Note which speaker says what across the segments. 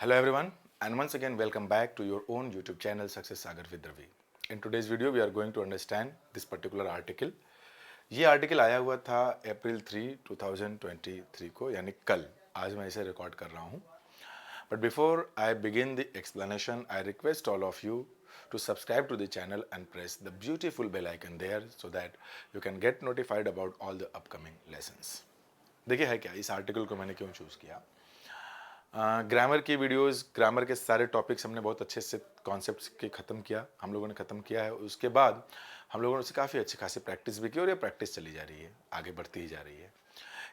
Speaker 1: Hello everyone, and once again welcome back to your own YouTube channel Success Sagar with Ravi. In today's video we are going to understand this particular article. ये article आया हुआ था अप्रैल 3, 2023 को, यानी कल. आज मैं इसे रिकॉर्ड कर रहा हूँ. But before I begin the explanation, I request all of you to subscribe to the channel and press the beautiful bell icon there so that you can get notified about all the upcoming lessons. देखिए है क्या, इस article को मैंने क्यों choose किया. Grammar की videos, grammar के सारे टॉपिक्स हमने बहुत अच्छे से कॉन्सेप्ट्स के ख़त्म किया, हम लोगों ने ख़त्म किया है. उसके बाद हम लोगों ने उससे काफ़ी अच्छी खासी प्रैक्टिस भी की और ये प्रैक्टिस चली जा रही है, आगे बढ़ती ही जा रही है.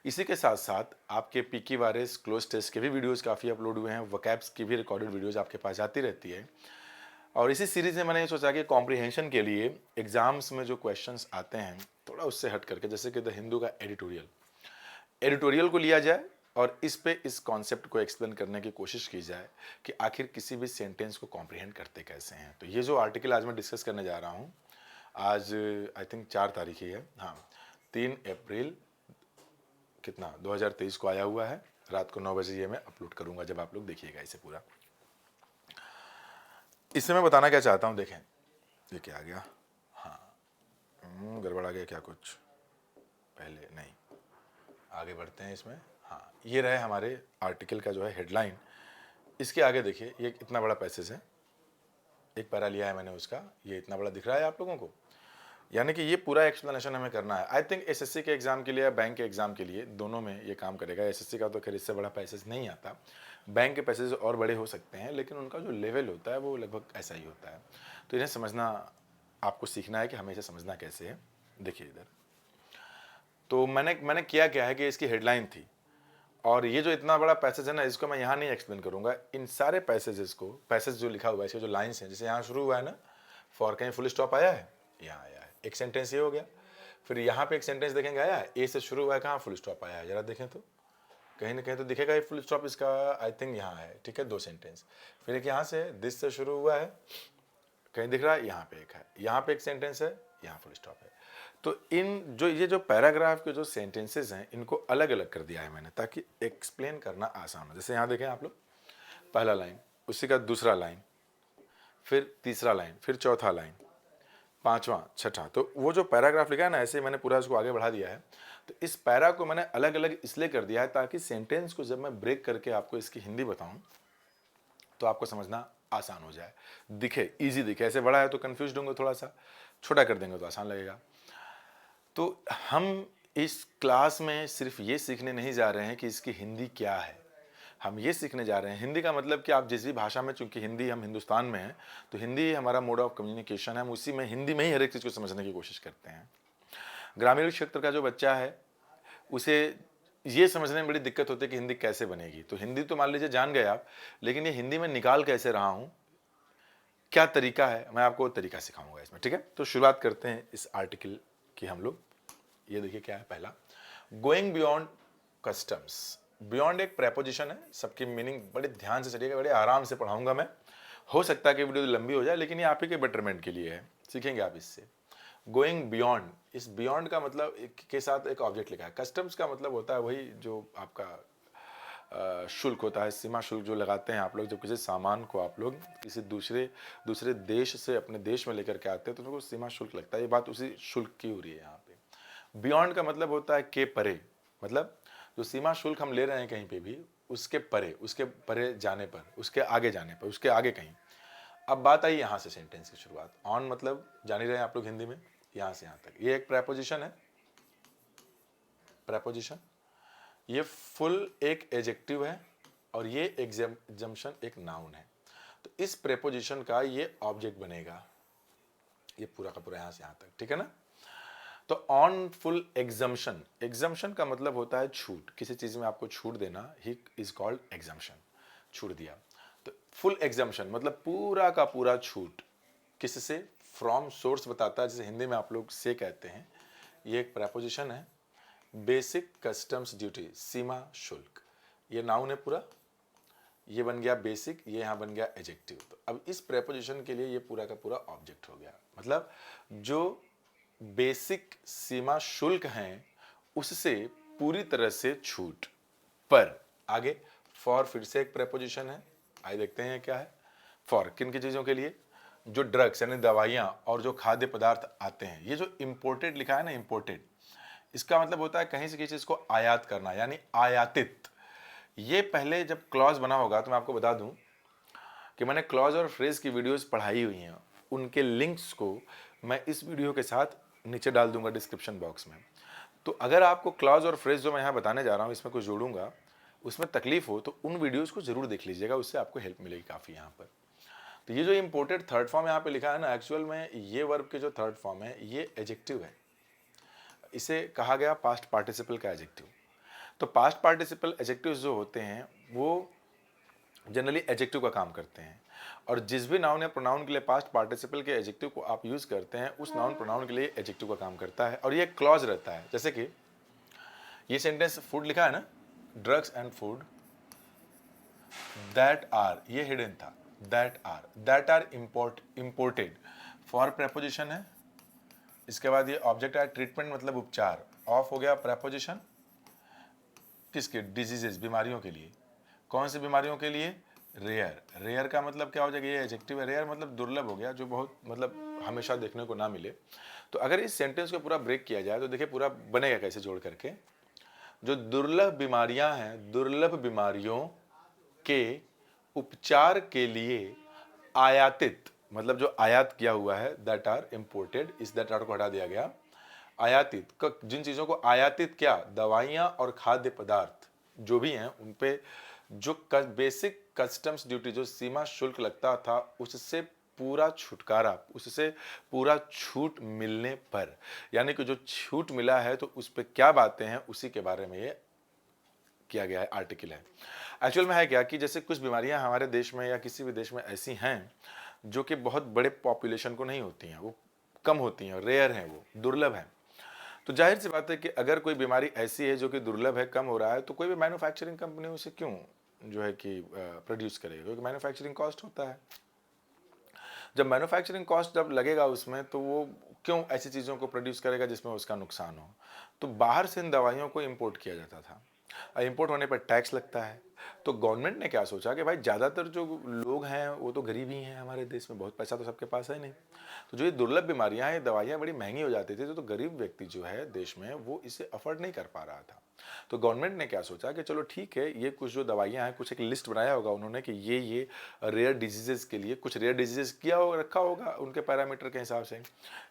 Speaker 1: इसी के साथ साथ आपके पीकी वायरस क्लोज टेस्ट के भी वीडियोस काफ़ी अपलोड हुए हैं, वोकैब्स की भी रिकॉर्डेड वीडियोस आपके पास आती रहती है. और इसी सीरीज़ में मैंने ये सोचा कि कॉम्प्रिहेंशन के लिए एग्ज़ाम्स में जो क्वेश्चंस आते हैं थोड़ा उससे हट करके, जैसे कि द हिंदू का एडिटोरियल को लिया जाए और इस कॉन्सेप्ट को एक्सप्लेन करने की कोशिश की जाए कि आखिर किसी भी सेंटेंस को कॉम्प्रिहेंड करते कैसे हैं. तो ये जो आर्टिकल आज मैं डिस्कस करने जा रहा हूँ, आज आई थिंक 4 तारीख ही है, हाँ 3 अप्रैल 2023 को आया हुआ है. रात को 9 बजे ये मैं अपलोड करूँगा, जब आप लोग देखिएगा इसे पूरा. इससे मैं बताना क्या चाहता हूँ, देखें ये क्या आ गया, हाँ गड़बड़ आ गया क्या कुछ, पहले नहीं, आगे बढ़ते हैं इसमें. हाँ, ये रहे हमारे आर्टिकल का जो है हेडलाइन. इसके आगे देखिए, ये इतना बड़ा पैसेज है, एक पैरा लिया है मैंने उसका, ये इतना बड़ा दिख रहा है आप लोगों को. यानी कि ये पूरा एक्सप्लेनेशन हमें करना है. आई थिंक एसएससी के एग्जाम के लिए या बैंक के एग्जाम के लिए, दोनों में ये काम करेगा. एसएससी का तो खैर इससे बड़ा पैसेज नहीं आता, बैंक के पैसेज और बड़े हो सकते हैं, लेकिन उनका जो लेवल होता है वो लगभग ऐसा ही होता है. तो इन्हें समझना, आपको सीखना है कि हमें इसे समझना कैसे है. देखिए इधर, तो मैंने किया क्या है कि इसकी हेडलाइन थी, और ये जो इतना बड़ा पैसेज है ना, इसको मैं यहाँ नहीं एक्सप्लेन करूँगा. इन सारे पैसेजेस को, पैसेज जो लिखा हुआ है, इसके जो लाइन्स हैं, जैसे यहाँ शुरू हुआ है ना, फॉर, कहीं फुल स्टॉप आया है, यहाँ आया है, एक सेंटेंस ये हो गया. फिर यहाँ पे एक सेंटेंस देखेंगे आया है, ए से शुरू हुआ है, कहाँ फुल स्टॉप आया है, जरा देखें तो कहीं ना कहीं तो दिखेगा ये फुल स्टॉप इसका. आई थिंक यहाँ है, ठीक है, 2 सेंटेंस. फिर एक यहाँ से दिस से शुरू हुआ है, कहीं दिख रहा है, यहाँ पे एक है, यहाँ पे एक सेंटेंस है, यहाँ फुल स्टॉप है. तो ये जो पैराग्राफ के जो सेंटेंसेस हैं, इनको अलग अलग कर दिया है मैंने, ताकि एक्सप्लेन करना आसान हो. जैसे यहाँ देखें आप लोग, पहला लाइन, उसी का दूसरा लाइन, फिर तीसरा लाइन, फिर चौथा लाइन, पांचवा, छठा. तो वो जो पैराग्राफ लिखा है ना, ऐसे मैंने पूरा उसको आगे बढ़ा दिया है. तो इस पैरा को मैंने अलग अलग इसलिए कर दिया है ताकि सेंटेंस को जब मैं ब्रेक करके आपको इसकी हिंदी बताऊं तो आपको समझना आसान हो जाए, दिखे, ईजी दिखे. ऐसे बड़ा है तो कन्फ्यूज होंगे, थोड़ा सा छोटा कर देंगे तो आसान लगेगा. तो हम इस क्लास में सिर्फ ये सीखने नहीं जा रहे हैं कि इसकी हिंदी क्या है, हम ये सीखने जा रहे हैं, हिंदी का मतलब कि आप जिस भी भाषा में, चूंकि हिंदी, हम हिंदुस्तान में हैं तो हिंदी हमारा मोड ऑफ कम्युनिकेशन है, हम उसी में, हिंदी में ही हर एक चीज़ को समझने की कोशिश करते हैं. ग्रामीण क्षेत्र का जो बच्चा है उसे ये समझने में बड़ी दिक्कत होती है कि हिंदी कैसे बनेगी. तो हिंदी तो मान लीजिए जान गए आप, लेकिन ये हिंदी में निकाल कैसे रहा हूँ, क्या तरीका है, मैं आपको वो तरीका सिखाऊंगा इसमें, ठीक है. तो शुरुआत करते हैं इस आर्टिकल की हम लोग. ये देखिए क्या है, पहला, गोइंग बियॉन्ड कस्टम्स. बियॉन्ड एक प्रेपोजिशन है, सबकी मीनिंग बड़े ध्यान से चलिएगा, बड़े आराम से पढ़ाऊंगा मैं. हो सकता है कि वीडियो लंबी हो जाए, लेकिन ये आप ही के बेटरमेंट के लिए है, सीखेंगे आप इससे. गोइंग बियॉन्ड, इस बियॉन्ड का मतलब के साथ एक ऑब्जेक्ट लिखा है. कस्टम्स का मतलब होता है वही जो आपका शुल्क होता है, सीमा शुल्क जो लगाते हैं आप लोग, जब किसी सामान को आप लोग किसी दूसरे देश से अपने देश में लेकर के आते हैं तो उनको सीमा शुल्क लगता है. ये बात उसी शुल्क की हो रही है यहाँ पे. बियॉन्ड का मतलब होता है के परे, मतलब जो सीमा शुल्क हम ले रहे हैं कहीं पे भी, उसके परे जाने पर, उसके आगे जाने पर, उसके आगे कहीं. अब बात आई यहाँ से सेंटेंस की शुरुआत. ऑन मतलब जान ही रहे हैं आप लोग हिंदी में, यहाँ से यहाँ तक. ये एक प्रेपोजिशन है, प्रेपोजिशन. ये फुल एक एडजेक्टिव है और ये एग्जम्पशन एक नाउन है. तो इस प्रेपोजिशन का ये ऑब्जेक्ट बनेगा, ये पूरा का पूरा यहाँ से यहाँ तक, ठीक है ना. तो ऑन फुल एग्जम्पशन, एग्जम्पशन का मतलब होता है छूट, किसी चीज में आपको छूट देना, ही इज कॉल्ड एग्जम्पशन, छूट दिया. तो फुल एग्जम्पशन मतलब पूरा का पूरा छूट, किससे, फ्रॉम सोर्स बताता है, जैसे हिंदी में आप लोग से कहते हैं. ये एक प्रेपोजिशन है. बेसिक कस्टम्स ड्यूटी, सीमा शुल्क, ये नाउन है पूरा, ये बन गया बेसिक, ये यहाँ बन गया एडजेक्टिव. तो अब इस प्रेपोजिशन के लिए ये पूरा का पूरा ऑब्जेक्ट हो गया. मतलब जो बेसिक सीमा शुल्क हैं उससे पूरी तरह से छूट. पर आगे फॉर फिर से एक प्रेपोजिशन है, आइए देखते हैं क्या है। फॉर किन की चीज़ों के लिए? जो ड्रग्स यानी दवाइयाँ और जो खाद्य पदार्थ आते हैं। ये जो इम्पोर्टेड लिखा है ना, इम्पोर्टेड, इसका मतलब होता है कहीं से किसी चीज़ को आयात करना यानी आयातित। ये पहले जब क्लॉज बना होगा तो मैं आपको बता दूं कि मैंने क्लॉज और फ्रेज की वीडियोस पढ़ाई हुई हैं, उनके लिंक्स को मैं इस वीडियो के साथ नीचे डाल दूंगा डिस्क्रिप्शन बॉक्स में। तो अगर आपको क्लॉज और फ्रेज जो मैं यहाँ बताने जा रहा हूँ इसमें कुछ जोड़ूंगा, उसमें तकलीफ हो तो उन वीडियोस को जरूर देख लीजिएगा, उससे आपको हेल्प मिलेगी काफ़ी यहाँ पर। तो ये जो इम्पोर्टेड थर्ड फॉर्म यहाँ पे लिखा है ना, एक्चुअल में ये वर्ब के जो थर्ड फॉर्म है ये एडजेक्टिव है। इसे कहा गया पास्ट पार्टिसिपल का एडजेक्टिव। तो पास्ट पार्टिसिपल एडजेक्टिव्स जो होते हैं वो जनरली एडजेक्टिव का काम करते हैं, और जिस भी नाउन या प्रोनाउन के लिए पास्ट पार्टिसिपल के एडजेक्टिव को आप यूज करते हैं उस नाउन प्रोनाउन के लिए एडजेक्टिव का काम करता है, और ये क्लॉज रहता है। जैसे कि ये सेंटेंस फूड लिखा है ना, drugs and food that are, ये हिडन था, that are imported for preposition है। इसके बाद ये ऑब्जेक्ट है ट्रीटमेंट मतलब उपचार, ऑफ हो गया प्रेपोजिशन किसके? डिजीजेस, बीमारियों के लिए। कौन सी बीमारियों के लिए? रेयर। रेयर का मतलब क्या हो जाएगा? ये एडजेक्टिव है। रेयर मतलब दुर्लभ हो गया, जो बहुत मतलब हमेशा देखने को ना मिले। तो अगर इस सेंटेंस को पूरा ब्रेक किया जाए तो देखिए पूरा बनेगा कैसे जोड़ करके। जो दुर्लभ बीमारियां हैं, दुर्लभ बीमारियों के उपचार के लिए आयातित, मतलब जो आयात किया हुआ है, दैट आर इंपोर्टेड, इस दैट आर को हटा दिया गया। आयातित, जिन चीजों को आयातित क्या? दवाइयां और खाद्य पदार्थ जो भी हैं उन पे जो बेसिक कस्टम्स ड्यूटी, जो सीमा शुल्क लगता था, उससे पूरा छुटकारा, उससे पूरा छूट मिलने पर, यानी कि जो छूट मिला है तो उस पर क्या बातें हैं उसी के बारे में ये किया गया है, आर्टिकल है। एक्चुअल में है क्या कि जैसे कुछ बीमारियां हमारे देश में या किसी भी देश में ऐसी हैं जो कि बहुत बड़े पॉपुलेशन को नहीं होती हैं, वो कम होती हैं, रेयर हैं, वो दुर्लभ हैं। तो जाहिर सी बात है कि अगर कोई बीमारी ऐसी है जो कि दुर्लभ है, कम हो रहा है, तो कोई भी मैन्युफैक्चरिंग कंपनी उसे क्यों जो है कि प्रोड्यूस करेगा? क्योंकि मैन्युफैक्चरिंग कॉस्ट होता है। जब मैन्युफैक्चरिंग कॉस्ट जब लगेगा उसमें, तो वो क्यों ऐसी चीज़ों को प्रोड्यूस करेगा जिसमें उसका नुकसान हो? तो बाहर से इन दवाइयों को इंपोर्ट किया जाता था, इंपोर्ट होने पर टैक्स लगता है। तो गवर्नमेंट ने क्या सोचा कि भाई ज़्यादातर जो लोग हैं वो तो गरीब ही हैं हमारे देश में, बहुत पैसा तो सबके पास है नहीं। तो जो ये दुर्लभ बीमारियां हैं, दवाइयां बड़ी महंगी हो जाती थी, तो गरीब व्यक्ति जो है देश में वो इसे अफोर्ड नहीं कर पा रहा था। तो गवर्नमेंट ने क्या सोचा कि चलो ठीक है, ये कुछ जो दवाइयां हैं, कुछ एक लिस्ट बनाया होगा उन्होंने कि ये रेयर डिजीजेस के लिए, कुछ रेयर डिजीजेस किया होगा, रखा होगा उनके पैरामीटर के हिसाब से।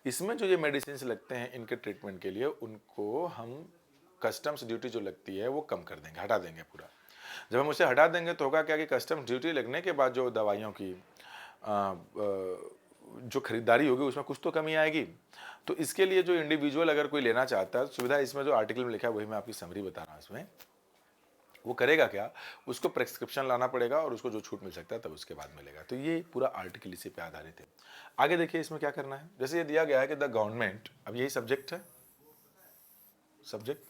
Speaker 1: इसमें जो ये मेडिसिन लगते हैं इनके ट्रीटमेंट के लिए, उनको हम कस्टम्स ड्यूटी जो लगती है वो कम कर देंगे, हटा देंगे पूरा। जब हम उसे हटा देंगे तो होगा क्या कि कस्टम्स ड्यूटी लगने के बाद जो दवाइयों की जो खरीदारी होगी उसमें कुछ तो कमी आएगी। तो इसके लिए जो इंडिविजुअल अगर कोई लेना चाहता है, सुविधा इसमें जो आर्टिकल में लिखा है वही मैं आपकी समरी बता रहा हूँ। इसमें वो करेगा क्या? उसको प्रेस्क्रिप्शन लाना पड़ेगा और उसको जो छूट मिल सकता है तब उसके बाद मिलेगा। तो ये पूरा आर्टिकल इसी पे आधारित है। आगे देखिए इसमें क्या करना है। जैसे ये दिया गया है कि द गवर्नमेंट, अब यही सब्जेक्ट है, सब्जेक्ट,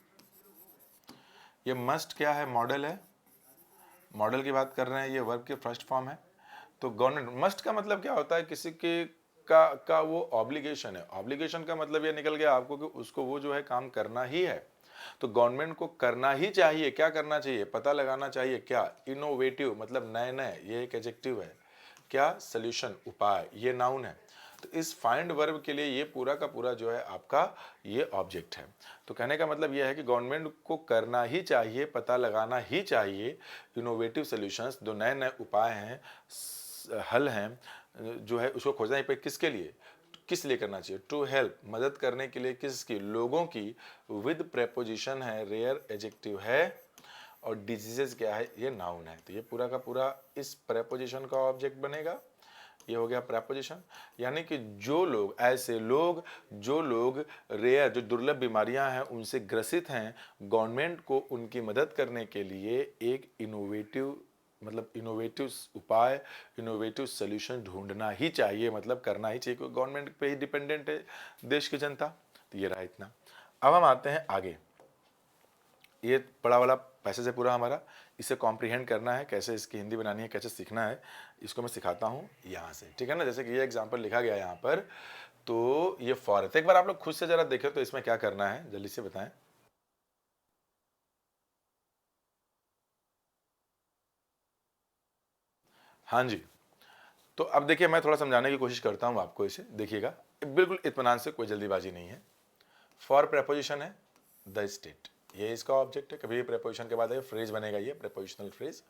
Speaker 1: ये मस्ट क्या है? मॉडल है, मॉडल की बात कर रहे हैं, ये वर्ब के फर्स्ट फॉर्म है। तो गवर्नमेंट, मस्ट का मतलब क्या होता है? किसी के का वो ऑब्लिगेशन है। ऑब्लिगेशन का मतलब ये निकल गया आपको कि उसको वो जो है काम करना ही है। तो गवर्नमेंट को करना ही चाहिए। क्या करना चाहिए? पता लगाना चाहिए। क्या? इनोवेटिव मतलब नए नए, ये एक एडजेक्टिव है। क्या? सॉल्यूशन, उपाय, ये नाउन है। तो इस फाइंड वर्ब के लिए ये पूरा का पूरा जो है आपका ये ऑब्जेक्ट है। तो कहने का मतलब ये है कि गवर्नमेंट को करना ही चाहिए, पता लगाना ही चाहिए इनोवेटिव सॉल्यूशंस, जो नए नए उपाय हैं, हल हैं, जो है उसको खोजना ही पे। किसके लिए? किस लिए करना चाहिए? टू हेल्प, मदद करने के लिए। किसकी? लोगों की। विद प्रेपोजिशन है, रेयर एडजेक्टिव है, और डिजीजेस क्या है? ये नाउन है। तो ये पूरा का पूरा इस प्रेपोजिशन का ऑब्जेक्ट बनेगा। ये हो गया प्रेपोजिशन, यानी कि जो लोग, ऐसे लोग, जो लोग रेयर, जो दुर्लभ बीमारियां हैं उनसे ग्रसित हैं, गवर्नमेंट को उनकी मदद करने के लिए एक इनोवेटिव, मतलब इनोवेटिव उपाय, इनोवेटिव सोल्यूशन ढूंढना ही चाहिए, मतलब करना ही चाहिए, क्योंकि गवर्नमेंट पे ही डिपेंडेंट है देश की जनता। तो ये रहा इतना। अब हम आते हैं आगे। ये बड़ा वाला पैसे से पूरा हमारा, इसे कॉम्प्रीहेंड करना है, कैसे इसकी हिंदी बनानी है, कैसे सीखना है, इसको मैं सिखाता हूँ यहाँ से, ठीक है ना। जैसे कि ये एग्जांपल लिखा गया है यहाँ पर, तो ये फॉर है। तो एक बार आप लोग खुद से जरा देखें तो इसमें क्या करना है, जल्दी से बताएं। हाँ जी। तो अब देखिए मैं थोड़ा समझाने की कोशिश करता हूँ आपको इसे, देखिएगा बिल्कुल इत्मीनान से, कोई जल्दीबाजी नहीं है। फॉर प्रेपोजिशन है द स्टेट, ये इसका ऑब्जेक्ट है। कभी प्रेपोजिशन के बाद है फ्रेज बनेगा, ये प्रेपोजिशनल फ्रेज,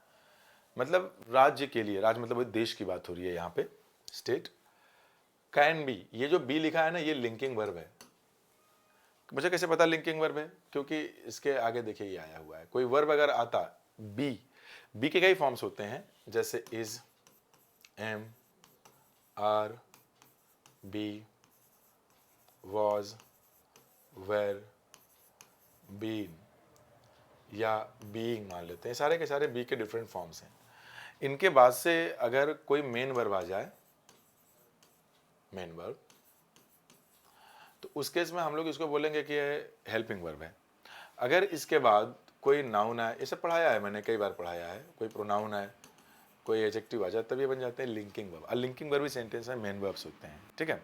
Speaker 1: मतलब राज्य के लिए, राज्य मतलब देश की बात हो रही है यहाँ पे, स्टेट। कैन बी, ये जो बी लिखा है ना, ये लिंकिंग वर्ब है। मुझे कैसे पता लिंकिंग वर्ब है? क्योंकि इसके आगे देखिए ये आया हुआ है। कोई वर्ब अगर आता बी, बी के कई फॉर्म्स होते हैं, जैसे is, am, are, be, was, were, been या बीइंग मान लेते हैं। सारे के सारे बी के डिफरेंट फॉर्म्स हैं। इनके बाद से अगर कोई मेन वर्ब आ जाए, मेन वर्ब, तो उस केस में हम लोग इसको बोलेंगे कि हेल्पिंग वर्ब है। अगर इसके बाद कोई नाउन है, इसे पढ़ाया है मैंने, कई बार पढ़ाया है, कोई प्रोनाउन है, कोई एडजेक्टिव आ जाए, तब ये बन जाते हैं लिंकिंग वर्ब। और लिंकिंग वर्ब भी सेंटेंस में मेन वर्ब्स होते हैं, ठीक है।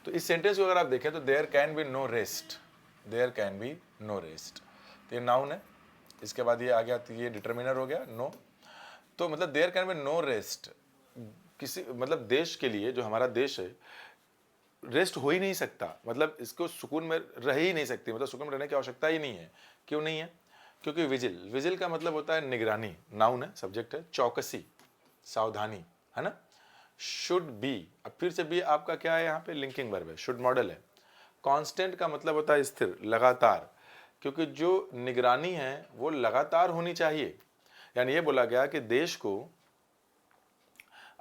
Speaker 1: तो इस सेंटेंस को अगर आप देखें तो there can be no rest, there can be no rest, तो ये नाउन है। इसके बाद ये आ गया, तो ये डिटर्मिनर हो गया नो। तो मतलब there can be no rest, किसी मतलब देश के लिए, जो हमारा देश है, रेस्ट हो ही नहीं सकता, मतलब इसको सुकून में रह ही नहीं सकती, मतलब सुकून में रहने की आवश्यकता ही नहीं है। क्यों नहीं है? क्योंकि विजिल, विजिल का मतलब होता है निगरानी, नाउन है, सब्जेक्ट है, चौकसी, सावधानी, है ना। शुड बी, अब फिर से बी आपका क्या है यहाँ पे, लिंकिंग वर्ब है, शुड मॉडल है। कांस्टेंट का मतलब होता है स्थिर, लगातार, क्योंकि जो निगरानी है वो लगातार होनी चाहिए। यानी ये बोला गया कि देश को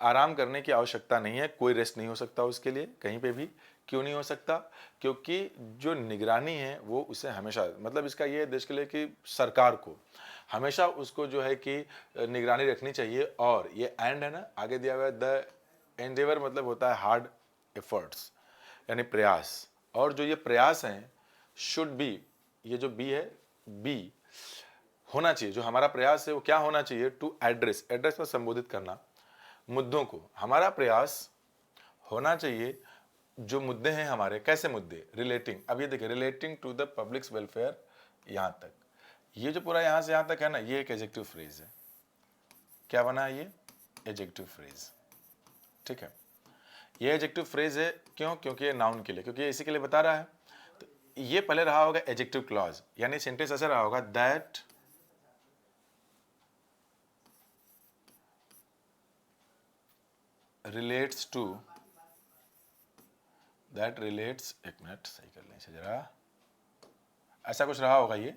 Speaker 1: आराम करने की आवश्यकता नहीं है, कोई रेस्ट नहीं हो सकता उसके लिए कहीं पे भी। क्यों नहीं हो सकता? क्योंकि जो निगरानी है वो उसे हमेशा, मतलब इसका ये देश के लिए कि सरकार को हमेशा उसको जो है कि निगरानी रखनी चाहिए। और ये एंड है ना, आगे दिया हुआ है द एंडेवर, मतलब होता है हार्ड एफर्ट्स, यानी प्रयास। और जो ये प्रयास हैं शुड बी, ये जो बी है, बी होना चाहिए, जो हमारा प्रयास है वो क्या होना चाहिए, टू एड्रेस, एड्रेस पर संबोधित करना मुद्दों को। हमारा प्रयास होना चाहिए जो मुद्दे हैं हमारे, कैसे मुद्दे, रिलेटिंग, अब ये देखिए relating to the public welfare, यहां तक, ये जो पूरा यहां से यहां तक है ना, ये एक एडजेक्टिव फ्रेज है। क्या बना है ये? एडजेक्टिव फ्रेज, ठीक है। ये एडजेक्टिव फ्रेज है, क्यों? क्योंकि ये नाउन के लिए, क्योंकि ये इसी के लिए बता रहा है। तो ये पहले रहा होगा एडजेक्टिव क्लॉज, यानी सेंटेंस ऐसा रहा होगा, that relates to, that relates, एक मिनट सही कर लें इसे जरा, ऐसा कुछ रहा होगा ये,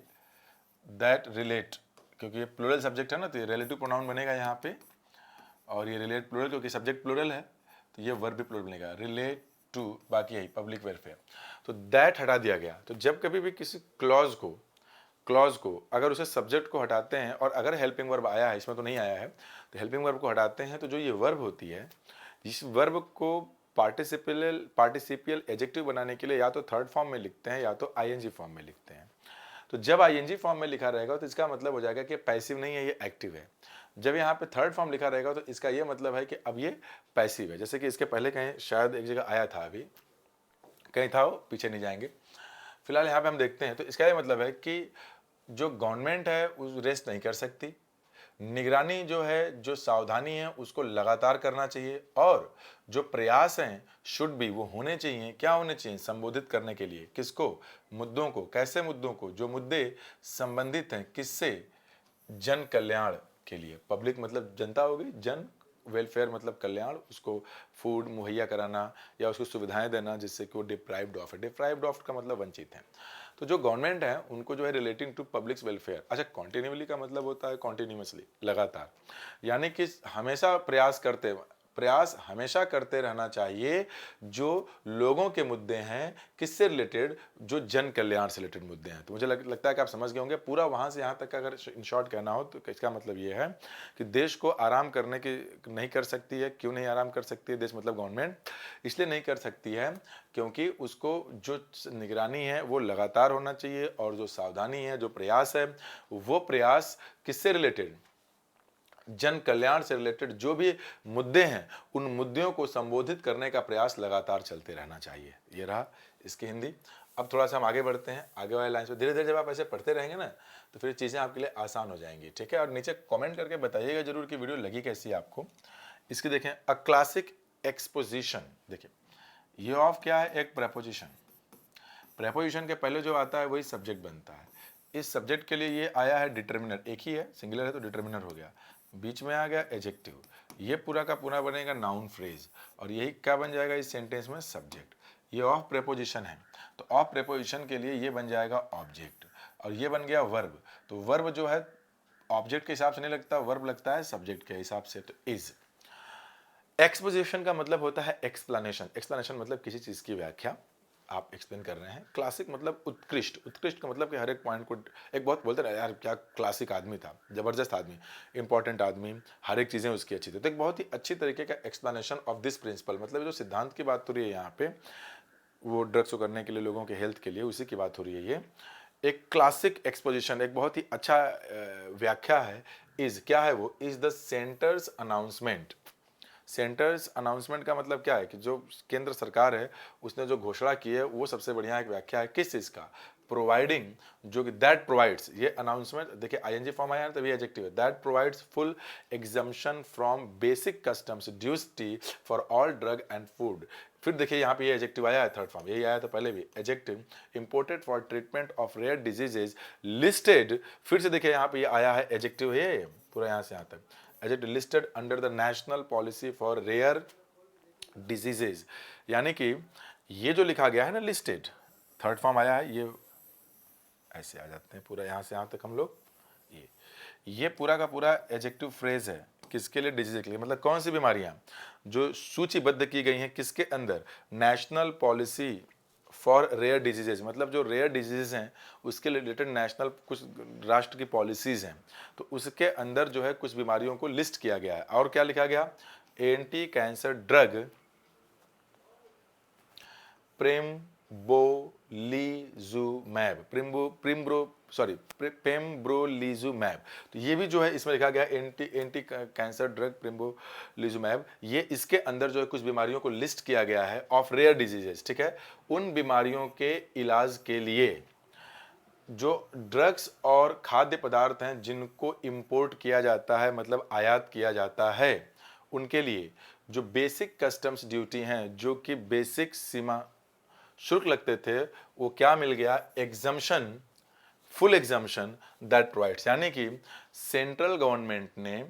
Speaker 1: दैट रिलेट, क्योंकि ये प्लूरल सब्जेक्ट है ना, तो ये रिलेटिव प्रोनाउन बनेगा यहाँ पे। और ये रिलेट प्लूरल, क्योंकि सब्जेक्ट प्लूरल है, तो ये वर्ब भी प्लूरल बनेगा, रिलेट टू, बाकी यही पब्लिक वेलफेयर। तो दैट हटा दिया गया। तो जब कभी भी किसी क्लॉज को अगर उसे सब्जेक्ट को हटाते हैं, और अगर हेल्पिंग वर्ब आया है, इसमें तो नहीं आया है, तो हेल्पिंग वर्ब को हटाते हैं, तो जो ये वर्ब होती है, इस वर्ब को पार्टिसिपियल एडजेक्टिव बनाने के लिए या तो थर्ड फॉर्म में लिखते हैं या तो आईएनजी फॉर्म में लिखते हैं। तो जब आईएनजी फॉर्म में लिखा रहेगा तो इसका मतलब हो जाएगा कि पैसिव नहीं है, ये एक्टिव है। जब यहाँ पे थर्ड फॉर्म लिखा रहेगा तो इसका ये मतलब है कि अब ये पैसिव है। जैसे कि इसके पहले कहीं शायद एक जगह आया था, अभी कहीं था, वो पीछे नहीं जाएंगे, फिलहाल यहाँ पे हम देखते हैं। तो इसका ये मतलब है कि जो गवर्नमेंट है वो रेस्ट नहीं कर सकती, निगरानी जो है, जो सावधानी है, उसको लगातार करना चाहिए। और जो प्रयास हैं शुड बी, वो होने चाहिए, क्या होने चाहिए, संबोधित करने के लिए, किसको, मुद्दों को। कैसे मुद्दों को? जो मुद्दे संबंधित हैं किससे, जन कल्याण के लिए। पब्लिक मतलब जनता होगी, जन वेलफेयर मतलब कल्याण, उसको फूड मुहैया कराना या उसको सुविधाएं देना जिससे कि वो डिप्राइव्ड ऑफ है। डिप्राइव्ड ऑफ का मतलब वंचित है। तो जो गवर्नमेंट है उनको जो है रिलेटिंग टू पब्लिक वेलफेयर। अच्छा, कॉन्टिन्यूअसली का मतलब होता है कॉन्टिन्यूअसली, लगातार, यानी कि हमेशा प्रयास हमेशा करते रहना चाहिए। जो लोगों के मुद्दे हैं किससे रिलेटेड, जो जन कल्याण से रिलेटेड मुद्दे हैं। तो मुझे लगता है कि आप समझ गए होंगे पूरा, वहां से यहां तक का अगर इन शॉर्ट कहना हो तो इसका मतलब ये है कि देश को आराम करने की नहीं कर सकती है। क्यों नहीं आराम कर सकती है देश, मतलब गवर्नमेंट? इसलिए नहीं कर सकती है क्योंकि उसको जो निगरानी है वो लगातार होना चाहिए, और जो सावधानी है, जो प्रयास है, वो प्रयास किससे रिलेटेड, जन कल्याण से रिलेटेड जो भी मुद्दे हैं उन मुद्दों को संबोधित करने का प्रयास लगातार चलते रहना चाहिए। ये रहा इसकी हिंदी। अब थोड़ा सा हम आगे बढ़ते हैं, आगे वाले लाइन में। धीरे धीरे जब आप ऐसे पढ़ते रहेंगे ना तो फिर चीज़ें आपके लिए आसान हो जाएंगी, ठीक है। और नीचे कमेंट करके बताइएगा जरूर कि वीडियो लगी कैसी है आपको। इसकी देखें अ क्लासिक एक्सपोजिशन, देखिए ये ऑफ क्या है, एक प्रेपोजिशन। प्रेपोजिशन के पहले जो आता है वही सब्जेक्ट बनता है। इस सब्जेक्ट के लिए ये आया है डिटर्मिनर, एक ही है, सिंगुलर है तो डिटर्मिनर हो गया, बीच में आ गया एडजेक्टिव, ये पूरा का पूरा बनेगा नाउन फ्रेज, और यही क्या बन जाएगा इस सेंटेंस में, सब्जेक्ट। ये ऑफ प्रेपोजिशन है, तो ऑफ प्रेपोजिशन के लिए ये बन जाएगा ऑब्जेक्ट, और ये बन गया वर्ब। तो वर्ब जो है ऑब्जेक्ट के हिसाब से नहीं लगता, वर्ब लगता है सब्जेक्ट के हिसाब से, तो इज। एक्सपोजिशन का मतलब होता है एक्सप्लेनेशन। एक्सप्लेनेशन मतलब किसी चीज की व्याख्या आप एक्सप्लेन कर रहे हैं। क्लासिक मतलब उत्कृष्ट। उत्कृष्ट का मतलब कि हर एक पॉइंट को, एक बहुत बोलते हैं यार क्या क्लासिक आदमी था, जबरदस्त आदमी, इंपॉर्टेंट आदमी, हर एक चीजें उसकी अच्छी थी। तो एक बहुत ही अच्छी तरीके का एक्सप्लेनेशन ऑफ दिस प्रिंसिपल, मतलब जो सिद्धांत की बात हो रही है यहाँ पे, वो ड्रग्स को करने के लिए, लोगों के हेल्थ के लिए, उसी की बात हो रही है। ये एक क्लासिक एक्सपोजिशन, एक बहुत ही अच्छा व्याख्या है। इज क्या है वो, is the centres announcement. Centres announcement का मतलब क्या है कि जो केंद्र सरकार है उसने जो घोषणा की है वो सबसे बढ़िया एक व्याख्या है किस चीज का, प्रोवाइडिंग, जो कि दैट प्रोवाइड्स, ये अनाउंसमेंट देखिए आईएनजी फॉर्म आया है तभी एडजेक्टिव है, that provides full exemption from basic customs duty for all drug and food. फिर देखिए यहाँ पे ये एडजेक्टिव आया है थर्ड फॉर्म, यही आया था पहले भी, adjective imported for treatment of rare diseases listed. फिर से देखिए यहाँ पे ये आया है एडजेक्टिव है पूरा यहाँ से यहाँ तक, adjective listed under the national policy for rare diseases. यानी कि ये जो लिखा गया है ना लिस्टेड, थर्ड फॉर्म आया है, ये ऐसे आ जाते हैं पूरा यहाँ से यहाँ तक हम लोग, ये पूरा का पूरा एडजेक्टिव फ्रेज है किसके लिए, डिजीज के लिए। मतलब कौन सी बीमारियां जो सूचीबद्ध की गई हैं किसके अंदर, national policy for rare diseases, मतलब जो रेयर डिजीजेज हैं उसके रिलेटेड नेशनल कुछ राष्ट्र की पॉलिसीज हैं, तो उसके अंदर जो है कुछ बीमारियों को लिस्ट किया गया है। और क्या लिखा गया, एंटी कैंसर ड्रग प्रेम्बोलिजुमैब, पेम्ब्रोलिजुमैब, तो ये भी जो है इसमें लिखा गया एंटी कैंसर ड्रग प्रेम्बोलिजुमैब। ये इसके अंदर जो है कुछ बीमारियों को लिस्ट किया गया है ऑफ रेयर डिजीजेस, ठीक है, उन बीमारियों के इलाज के लिए जो ड्रग्स और खाद्य पदार्थ हैं जिनको इंपोर्ट किया जाता है, मतलब आयात किया जाता है, उनके लिए जो बेसिक कस्टम्स ड्यूटी हैं, जो कि बेसिक सीमा शुल्क लगते थे, वो क्या मिल गया, exemption, full exemption that provides. यानी कि सेंट्रल गवर्नमेंट ने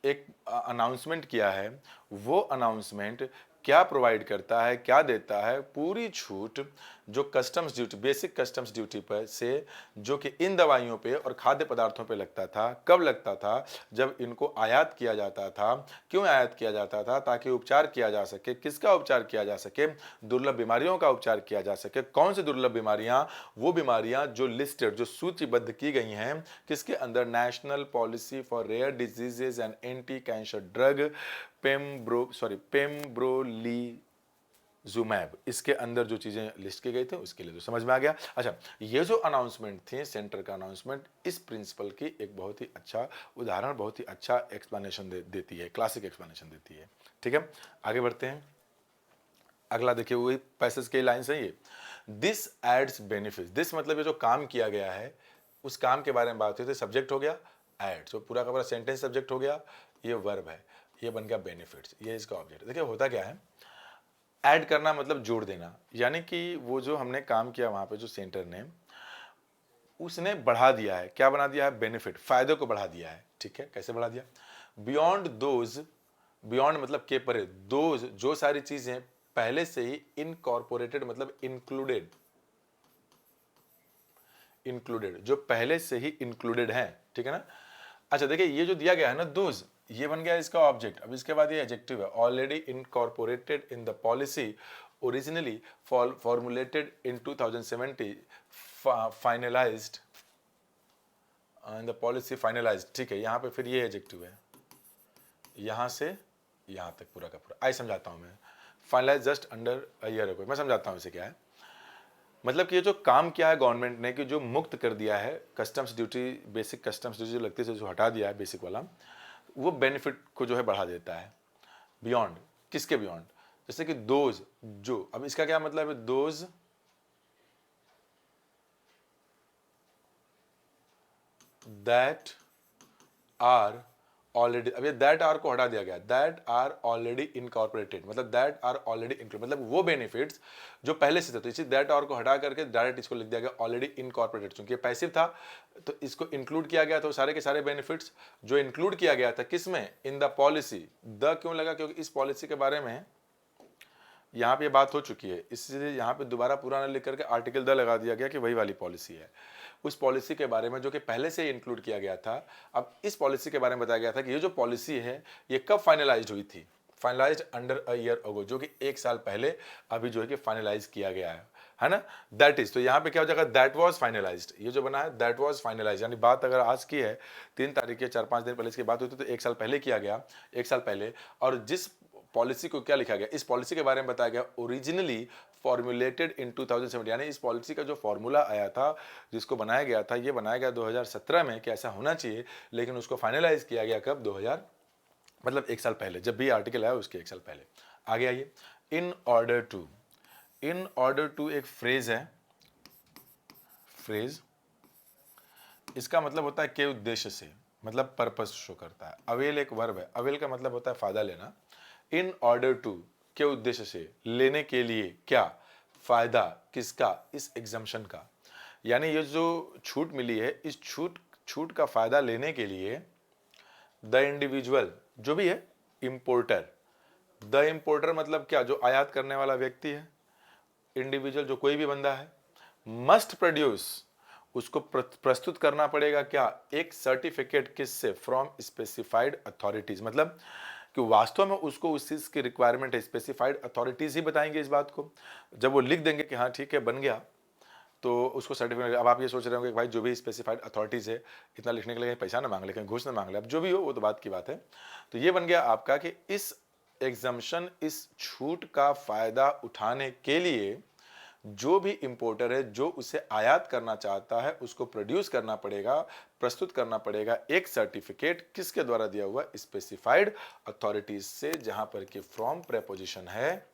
Speaker 1: एक अनाउंसमेंट किया है, वो अनाउंसमेंट क्या प्रोवाइड करता है, क्या देता है, पूरी छूट जो customs duty, basic customs duty पर से, जो कि इन दवाइयों पे और खाद्य पदार्थों पे लगता था। कब लगता था, जब इनको आयात किया जाता था। क्यों आयात किया जाता था, ताकि उपचार किया जा सके। किसका उपचार किया जा सके, दुर्लभ बीमारियों का उपचार किया जा सके। कौन सी दुर्लभ बीमारियां, वो बीमारियां जो लिस्टेड, जो सूचीबद्ध की गई हैं किसके अंदर, national policy for rare diseases and anti cancer drug pembrolizumab, इसके अंदर जो चीजें लिस्ट की गई थी उसके लिए तो समझ में आ गया। अच्छा, ये जो अनाउंसमेंट थी सेंटर का अनाउंसमेंट, इस प्रिंसिपल की एक बहुत ही अच्छा उदाहरण, बहुत ही अच्छा एक्सप्लेनेशन देती है, क्लासिक एक्सप्लेनेशन देती है। ठीक है, आगे बढ़ते हैं। अगला देखिए वही पैसेज के लाइन है ये, दिस एड्स बेनिफिट। दिस मतलब ये जो काम किया गया है उस काम के बारे में बात हुई थी, सब्जेक्ट हो गया एड, तो पूरा का पूरा सेंटेंस सब्जेक्ट हो गया, ये वर्ब है, ये बन गया बेनिफिट्स, ये इसका ऑब्जेक्ट। देखिए होता क्या है, ऐड करना मतलब जोड़ देना, यानी कि वो जो हमने काम किया वहां पे जो सेंटर ने, उसने बढ़ा दिया है, क्या बना दिया है, बेनिफिट, फायदे को बढ़ा दिया है। ठीक है, कैसे बढ़ा दिया, बियॉन्ड दोज, बियॉन्ड मतलब के परे, दोज जो सारी चीजें पहले से ही इनकॉर्पोरेटेड मतलब इंक्लूडेड, इंक्लूडेड जो पहले से ही इंक्लूडेड है। ठीक है ना। अच्छा देखिए ये जो दिया गया है ना दोज, ये बन गया इसका ऑब्जेक्ट। अब इसके बाद ये एडजेक्टिव है, already incorporated in the policy originally formulated in 2070 finalised in the policy finalised. ठीक है, यहाँ पे फिर ये एडजेक्टिव है, यहाँ से यहाँ तक पूरा का पूरा। आई समझाता हूँ मैं, finalise just under a year ago, मैं समझाता हूँ इसे क्या है। मतलब कि ये जो काम किया है गवर्नमेंट ने, कि जो मुक्त कर दिया है customs duty, basic customs duty जो लगती है जो हटा दिया है बेसिक वाला, वो बेनिफिट को जो है बढ़ा देता है। बियॉन्ड, किसके बियॉन्ड, जैसे कि दोज जो, अब इसका क्या मतलब है, दोज दैट आर ऑलरेडी, अब ये दैट आर को हटा दिया गया, दैट आर ऑलरेडी इनकॉर्पोरेटेड, मतलब दैट आर ऑलरेडी इंक्लूड, मतलब वो बेनिफिट्स जो पहले से थे। तो इसी दैट आर को हटा करके डायरेक्ट इसको लिख दिया गया ऑलरेडी इनकॉर्पोरेटेड, क्योंकि पैसिव था तो इसको इंक्लूड किया गया। तो सारे के सारे बेनिफिट्स जो इंक्लूड किया गया था किसमें, इन द पॉलिसी। द क्यों लगा, क्योंकि इस पॉलिसी के बारे में यहाँ पे बात हो चुकी है, इसलिए यहाँ पे दोबारा पुराना लिख करके आर्टिकल द लगा दिया गया कि वही वाली पॉलिसी है। उस पॉलिसी के बारे में जो कि पहले से इंक्लूड किया गया था, अब इस पॉलिसी के बारे में बताया गया था कि ये जो पॉलिसी है ये कब फाइनलाइज हुई थी, finalise under a year ago, जो कि 1 साल पहले अभी जो है कि फाइनलाइज किया गया है ना, दैट इज। तो यहाँ पे क्या हो जाएगा, दैट वाज फाइनलाइज्ड, ये जो बना है दैट वाज फाइनलाइज्ड, यानी बात अगर आज की है 3 तारीख के 4-5 दिन पहले इसकी बात हुई थी, तो 1 साल पहले किया गया, 1 साल पहले। और जिस पॉलिसी को क्या लिखा गया, इस पॉलिसी के बारे में बताया गया ओरिजिनली फॉर्मुलेटेड इन 2017, यानी इस पॉलिसी का जो फॉर्मूला आया था, जिसको बनाया गया था, ये बनाया गया 2017 में कि ऐसा होना चाहिए, लेकिन उसको फाइनलाइज किया गया कब, 2000 मतलब 1 साल पहले, जब भी आर्टिकल आया उसके 1 साल पहले। आगे आइए, in order to, in order to एक फ्रेज है, फ्रेज, इसका मतलब होता है के उद्देश्य से, मतलब पर्पस शो करता है। अवेल एक वर्ब है, अवेल का मतलब होता है फायदा लेना। इन ऑर्डर टू के उद्देश्य से, लेने के लिए, क्या फायदा, किसका, इस एग्जम्पशन का, यानी ये जो छूट मिली है, इस छूट का फायदा लेने के लिए द इंडिविजुअल, जो भी है इंपोर्टर, द इंपोर्टर मतलब क्या, जो आयात करने वाला व्यक्ति है, इंडिविजुअल जो कोई भी बंदा है, मस्ट प्रोड्यूस, उसको प्रस्तुत करना पड़ेगा क्या, एक सर्टिफिकेट, किससे, फ्रॉम स्पेसिफाइड अथॉरिटीज, मतलब कि वास्तव में उसको उस चीज की रिक्वायरमेंट है, स्पेसिफाइड अथॉरिटीज ही बताएंगे इस बात को। जब वो लिख देंगे कि हाँ ठीक है बन गया, तो उसको सर्टिफिकेट। अब आप ये सोच रहे होंगे कि भाई जो भी स्पेसिफाइड अथॉरिटीज है, इतना लिखने के लिए पैसा ना मांग ले, कहीं घूस ना मांग ले, अब जो भी हो वो तो बात की बात है। तो ये बन गया आपका कि इस एग्जम्पशन, इस छूट का फायदा उठाने के लिए जो भी इंपोर्टर है, जो उसे आयात करना चाहता है, उसको प्रोड्यूस करना पड़ेगा, प्रस्तुत करना पड़ेगा एक सर्टिफिकेट, किसके द्वारा दिया हुआ, स्पेसिफाइड अथॉरिटीज से, जहां पर कि फ्रॉम प्रेपोजिशन है।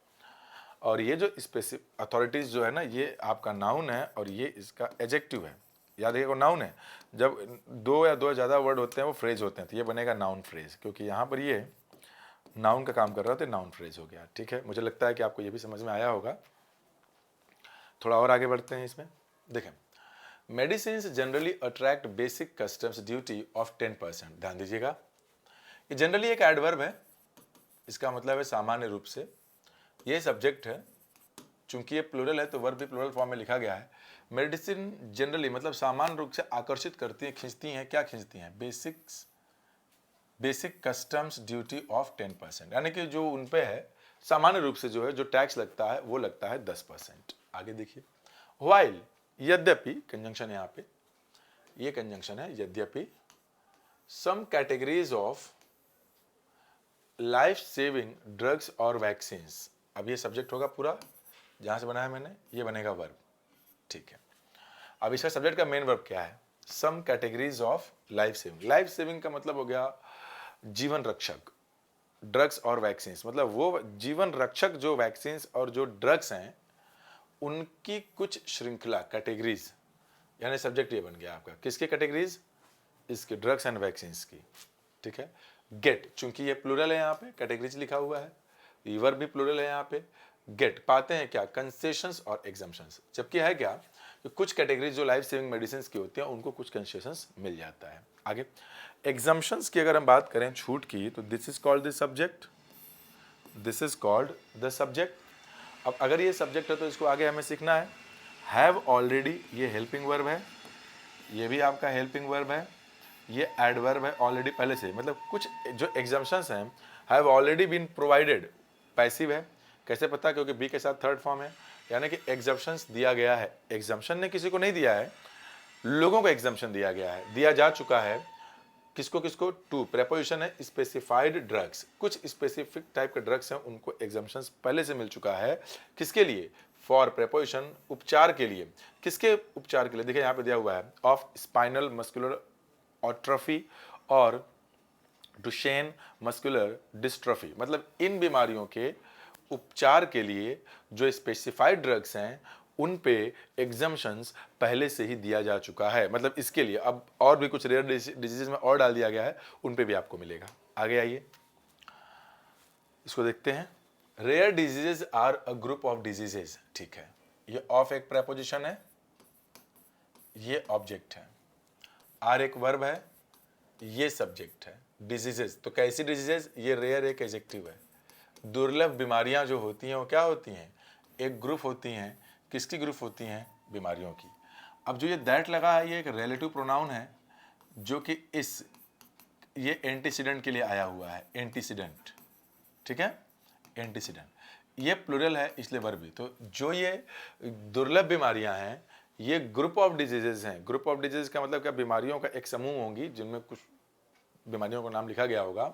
Speaker 1: और ये जो स्पेसिफिक अथॉरिटीज जो है ना, ये आपका नाउन है और ये इसका एडजेक्टिव है। याद रखिएगा नाउन है, जब 2 या 2 ज़्यादा वर्ड होते हैं वो फ्रेज होते हैं, तो ये बनेगा नाउन फ्रेज, क्योंकि यहाँ पर ये नाउन का काम कर रहा है, तो नाउन फ्रेज हो गया। ठीक है, मुझे लगता है कि आपको ये भी समझ में आया होगा। थोड़ा और आगे बढ़ते हैं इसमें। देखें, medicine generally attract basic customs duty of 10%। ध्यान दीजिएगा, ये जनरली एक एडवर्ब है, इसका मतलब है सामान्य रूप से। ये सब्जेक्ट है, चूंकि ये प्लूरल है तो वर्ब भी प्लूरल फॉर्म में लिखा गया है। मेडिसिन जनरली मतलब सामान्य रूप से आकर्षित करती हैं, खींचती हैं, क्या खींचती हैं, बेसिक कस्टम्स ड्यूटी ऑफ 10%, यानी कि जो उन पे है सामान्य रूप से, जो है जो टैक्स लगता है वो लगता है 10%। आगे देखिए, व्हाइल, यद्यपि, कंजंक्शन यहाँ पे, ये कंजंक्शन है यद्यपि, some categories of life saving drugs और वैक्सीन। अब ये सब्जेक्ट होगा पूरा, जहां से बनाया मैंने, ये बनेगा वर्ब। ठीक है, अब इसका सब्जेक्ट का मेन वर्ब क्या है, some categories of life saving. Life saving का मतलब हो गया जीवन रक्षक, ड्रग्स और वैक्सीन, मतलब वो जीवन रक्षक जो वैक्सीन और जो ड्रग्स हैं उनकी कुछ श्रृंखला, कैटेगरीज, यानी सब्जेक्ट ये बन गया आपका, किसके कैटेगरीज, इसके ड्रग्स एंड वैक्सीन की। ठीक है, गेट, चूंकि ये प्लूरल है यहाँ पे, कैटेगरीज लिखा हुआ है, लीवर भी प्लूरल है यहाँ पे, गेट पाते हैं क्या, कंसेशंस और एग्जम्पशंस। जबकि है क्या कि कुछ कैटेगरीज जो लाइफ सेविंग मेडिसिन की होती हैं उनको कुछ कंसेशंस मिल जाता है। आगे एग्जम्पशंस की अगर हम बात करें, छूट की, तो this is called the subject, this is called the subject. अब अगर ये सब्जेक्ट है तो इसको आगे हमें सीखना है। हैव ऑलरेडी, ये हेल्पिंग वर्ब है, ये भी आपका हेल्पिंग वर्ब है, ये एडवर्ब है ऑलरेडी पहले से, मतलब कुछ जो एग्जम्पशंस हैं, have already been provided, passive है। कैसे पता, क्योंकि बी के साथ थर्ड फॉर्म है, यानी कि एग्जम्पशंस दिया गया है। एग्जम्पशन ने किसी को नहीं दिया है, लोगों को एग्जम्पशन दिया गया है, दिया जा चुका है। किसको किसको, टू, प्रेपोजिशन है स्पेसिफाइड ड्रग्स, कुछ स्पेसिफिक टाइप के ड्रग्स हैं उनको एग्जम्पशंस पहले से मिल चुका है। किसके लिए, फॉर प्रेपोजिशन, उपचार के लिए। किसके उपचार के लिए, देखिए यहाँ पे दिया हुआ है, ऑफ स्पाइनल मस्कुलर ऑट्रफी और डुशेन मस्कुलर डिस्ट्रफी, मतलब इन बीमारियों के उपचार के लिए जो स्पेसिफाइड ड्रग्स हैं उन पे एग्जम्पशंस पहले से ही दिया जा चुका है। मतलब इसके लिए अब और भी कुछ रेयर डिजीजेज में और डाल दिया गया है, उन पे भी आपको मिलेगा। आगे आइए, इसको देखते हैं। Rare diseases are a group of diseases, ठीक है। ये ऑफ एक प्रेपोजिशन है, ये ऑब्जेक्ट है, आर एक वर्ब है, ये सब्जेक्ट है। डिजीजेज तो कैसी डिजीजेज, ये रेयर एक एडजेक्टिव है। दुर्लभ बीमारियां जो होती हैं वो क्या होती हैं, एक ग्रुप होती हैं। किसकी ग्रुप होती हैं, बीमारियों की। अब जो ये दैट लगा है ये एक रिलेटिव प्रोनाउन है जो कि ये एंटीसीडेंट के लिए आया हुआ है, एंटीसीडेंट, ठीक है, एंटीसीडेंट। ये प्लूरल है इसलिए वर्ब भी। तो जो ये दुर्लभ बीमारियां हैं ये ग्रुप ऑफ डिजीजेज हैं। ग्रुप ऑफ डिजीज का मतलब क्या, बीमारियों का एक समूह होंगी जिनमें कुछ बीमारियों का नाम लिखा गया होगा,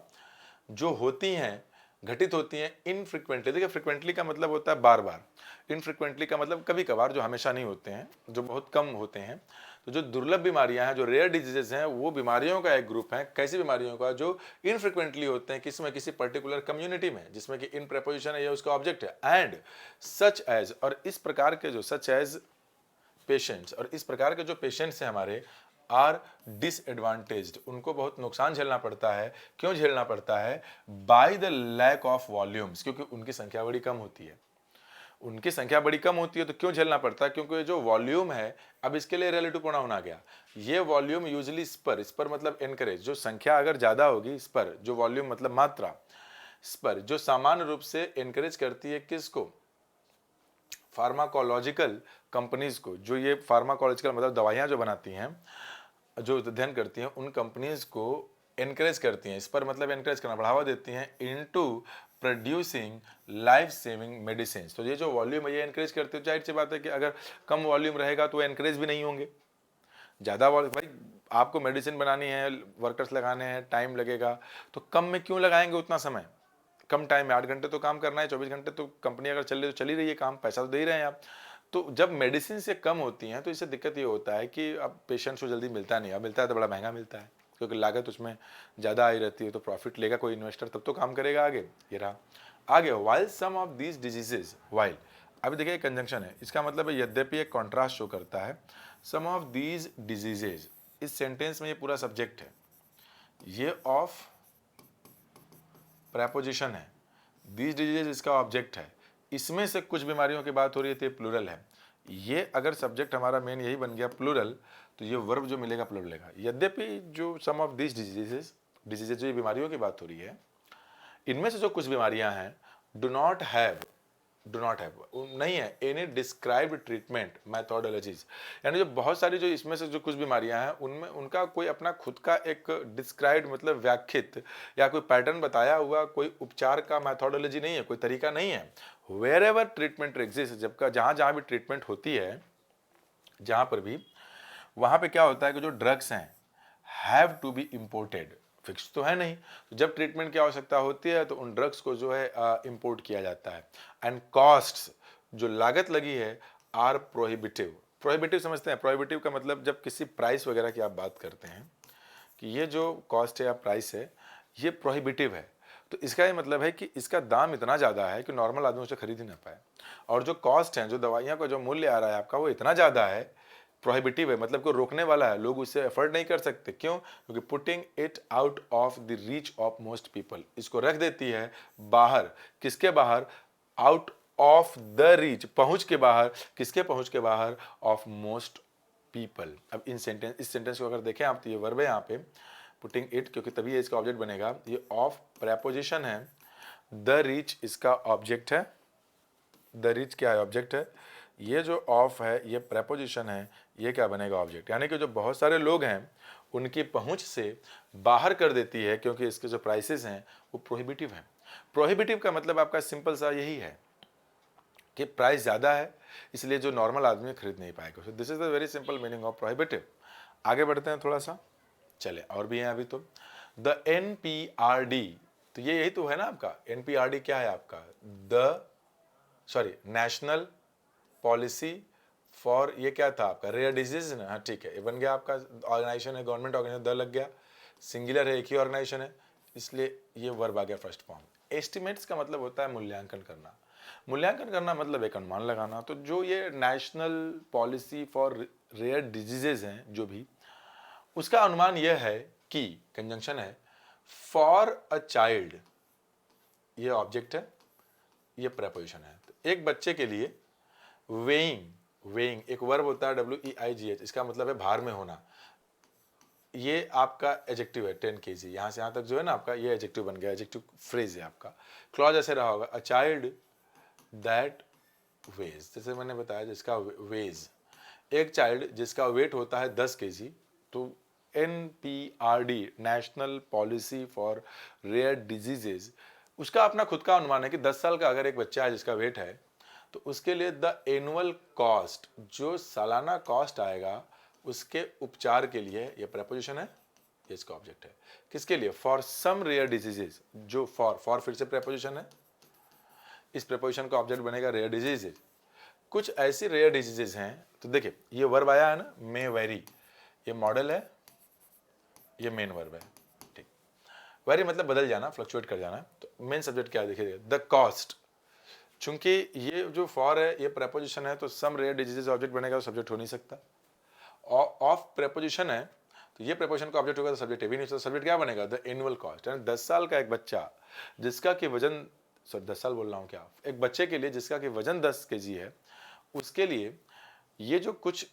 Speaker 1: जो होती हैं, घटित होती हैं इनफ्रिक्वेंटली। देखिए फ्रिक्वेंटली का मतलब होता है बार बार, इनफ्रिक्वेंटली का मतलब कभी कभार, जो हमेशा नहीं होते हैं, जो बहुत कम होते हैं। तो जो दुर्लभ बीमारियां हैं, जो रेयर डिजीजेज हैं, वो बीमारियों का एक ग्रुप है। कैसी बीमारियों का, जो इनफ्रिक्वेंटली होते हैं किसमें, किसी पर्टिकुलर कम्युनिटी में, जिसमें कि इन प्रेपोजिशन है, ये उसका ऑब्जेक्ट है। एंड सच एज, और इस प्रकार के जो सच एज पेशेंट्स, और इस प्रकार के जो पेशेंट्स हैं हमारे, आर डिसएडवांटेज्ड, उनको बहुत नुकसान झेलना पड़ता है। क्यों झेलना पड़ता है, by the lack of volumes, क्योंकि उनकी संख्या बड़ी कम होती है। उनकी संख्या बड़ी कम होती है तो क्यों झेलना पड़ता है, क्योंकि जो वॉल्यूम है, अब इसके लिए रिलेटिव प्रोनाउन आ गया। ये वॉल्यूम यूजुअली स्पर मतलब एनकरेज, जो संख्या अगर ज्यादा होगी, स्पर जो वॉल्यूम मतलब मात्रा, स्पर जो सामान्य रूप से एनकरेज करती है किसको, फार्माकोलॉजिकल कंपनीज को। जो ये फार्माकोलॉजिकल मतलब दवाइयां जो बनाती हैं, जो अध्ययन करती हैं, उन कंपनीज को एनकरेज करती हैं, इस पर मतलब एनकरेज करना, बढ़ावा देती हैं, into producing life saving medicine. तो ये जो वॉल्यूम है ये एनकरेज करती है। जाहिर सी बात है कि अगर कम वॉल्यूम रहेगा तो एनकरेज भी नहीं होंगे। ज़्यादा वॉल्यूम, भाई आपको मेडिसिन बनानी है, वर्कर्स लगाने हैं, टाइम लगेगा, तो कम में क्यों लगाएंगे उतना समय, कम टाइम में 8 घंटे तो काम करना है, 24 घंटे तो कंपनी अगर चल रही तो चली रही है काम, पैसा तो दे ही रहे हैं आप। तो जब मेडिसिन से कम होती हैं तो इससे दिक्कत ये होता है कि अब पेशेंट्स को जल्दी मिलता नहीं, अब मिलता है तो बड़ा महंगा मिलता है, क्योंकि लागत उसमें ज़्यादा आई रहती है। तो प्रॉफिट लेगा कोई इन्वेस्टर तब तो काम करेगा आगे। ये रहा आगे, while some of these diseases, while, अभी देखिए कंजंक्शन है, इसका मतलब है यद्यपि एक कॉन्ट्रास्ट शो करता है। सम ऑफ दीज डिजीजेज, इस सेंटेंस में ये पूरा सब्जेक्ट है, ये ऑफ प्रेपोजिशन है, दीज डिजीजेज इसका ऑब्जेक्ट है। इसमें से कुछ बीमारियों की बात हो रही है तो ये प्लूरल है। ये अगर सब्जेक्ट हमारा मेन यही बन गया प्लूरल, तो ये वर्ब जो मिलेगा प्लूरल लेगा। यद्यपि जो सम ऑफ दिस डिजीजेज जो ये बीमारियों की बात हो रही है, इनमें से जो कुछ बीमारियां हैं, डू नॉट हैव नहीं है एनी डिस्क्राइब्ड ट्रीटमेंट मैथोडोलॉजीज, यानी जो बहुत सारी जो इसमें से जो कुछ बीमारियां हैं उनमें उनका कोई अपना खुद का एक डिस्क्राइब्ड मतलब व्याख्यित या कोई पैटर्न बताया हुआ कोई उपचार का मैथोडोलॉजी नहीं है, कोई तरीका नहीं है। वेयर एवर ट्रीटमेंट एग्जिस्ट, जबकि जहाँ जहाँ भी ट्रीटमेंट होती है, जहाँ पर भी, वहाँ पे क्या होता है कि जो ड्रग्स हैं have to be imported, fix तो है नहीं। तो जब ट्रीटमेंट की आवश्यकता होती है तो उन ड्रग्स को जो है इंपोर्ट किया जाता है। एंड कॉस्ट्स, जो लागत लगी है, आर प्रोहिबिटिव। प्रोहिबिटिव समझते हैं, प्रोहिबिटिव का मतलब जब किसी प्राइस वगैरह की आप बात करते हैं कि ये जो कॉस्ट है या प्राइस है ये प्रोहिबिटिव है, तो इसका ये मतलब है कि इसका दाम इतना ज़्यादा है कि नॉर्मल आदमी उसे खरीद ही ना पाए। और जो कॉस्ट है, जो दवाइयाँ का जो मूल्य आ रहा है आपका, वो इतना ज़्यादा है, प्रोहिबिटिव है, मतलब को रोकने वाला है, लोग उससे एफर्ट नहीं कर सकते। क्यों, क्योंकि putting it out of the reach of most people, इसको रख देती है बाहर, किसके बाहर, आउट ऑफ द रीच, पहुंच के बाहर, किसके पहुंच के बाहर, ऑफ मोस्ट पीपल। अब इस सेंटेंस को अगर देखें आप तो ये वर्ब है यहाँ पे पुटिंग इट, क्योंकि तभी इसका ऑब्जेक्ट बनेगा। ये ऑफ प्रेपोजिशन है, द रीच इसका ऑब्जेक्ट है, द रीच क्या है, ऑब्जेक्ट है। ये जो ऑफ है ये प्रेपोजिशन है, ये क्या बनेगा, ऑब्जेक्ट। यानी कि जो बहुत सारे लोग हैं उनकी पहुंच से बाहर कर देती है, क्योंकि इसके जो प्राइसेस हैं वो प्रोहिबिटिव हैं। प्रोहिबिटिव का मतलब आपका सिंपल सा यही है कि प्राइस ज़्यादा है, इसलिए जो नॉर्मल आदमी खरीद नहीं पाएगा। So this is the very simple meaning of prohibitive. आगे बढ़ते हैं थोड़ा सा, चले और भी हैं अभी। तो द NPRD, तो ये यही तो है ना आपका NPRD, क्या है आपका, नेशनल पॉलिसी फॉर, ये क्या था आपका, रेयर डिजीज ना, हाँ ठीक है, ये बन गया आपका ऑर्गेनाइजेशन है, गवर्नमेंट ऑर्गेनाइजेशन, द लग गया, सिंगुलर है, एक ही ऑर्गेनाइजेशन है, इसलिए ये वर्ब आ गया फर्स्ट फॉर्म। एस्टिमेट्स का मतलब होता है मूल्यांकन करना, मूल्यांकन करना मतलब एक अनुमान लगाना। तो जो ये national policy for rare diseases हैं जो भी, उसका अनुमान यह है कि कंजंक्शन है फॉर अ चाइल्ड, ये ऑब्जेक्ट है, ये प्रेपोजिशन है। तो एक बच्चे के लिए वेइंग, वेइंग एक वर्ब होता है WEIGH, इसका मतलब है भार में होना। ये आपका एडजेक्टिव है 10 kg, यहाँ से यहाँ तक जो है ना आपका ये एडजेक्टिव बन गया, एडजेक्टिव फ्रेज है आपका। क्लॉज ऐसे रहा होगा, अ चाइल्ड दैट वेज, जैसे मैंने बताया जिसका वेज, एक चाइल्ड जिसका वेट होता है 10 kg। तो NPRD national policy for rare diseases, उसका अपना खुद का अनुमान है कि 10 साल का अगर एक बच्चा है जिसका वेट है, तो उसके लिए द एनुअल कॉस्ट, जो सालाना कॉस्ट आएगा उसके उपचार के लिए, ये प्रेपोजिशन है, ये इसका ऑब्जेक्ट है। किसके लिए? फॉर सम रेयर डिजीजेज, जो फॉर फिर से प्रेपोजिशन है, इस प्रेपोजिशन का ऑब्जेक्ट बनेगा रेयर डिजीजेज। कुछ ऐसी रेयर डिजीजेज हैं, तो देखिए ये वर्ब आया है ना, मे वेरी, ये मॉडल है, ये मेन वर्ब है। ठीक, वेरी मतलब बदल जाना, फ्लक्चुएट कर जाना। तो मेन सब्जेक्ट क्या है देखिए, द कॉस्ट। चूंकि ये जो फॉर है ये प्रेपोजिशन है, तो सम रेयर डिजीजेज ऑब्जेक्ट बनेगा, तो सब्जेक्ट हो नहीं सकता। ऑफ प्रेपोजिशन है, तो ये प्रेपोजिशन का ऑब्जेक्ट होगा, तो सब्जेक्ट भी नहीं हो सकता। सब्जेक्ट क्या बनेगा? The annual cost. यानी 10 साल का एक बच्चा जिसका कि वजन, सॉरी 10 साल बोल रहा हूँ क्या, एक बच्चे के लिए जिसका कि वजन 10 kg है, उसके लिए ये जो कुछ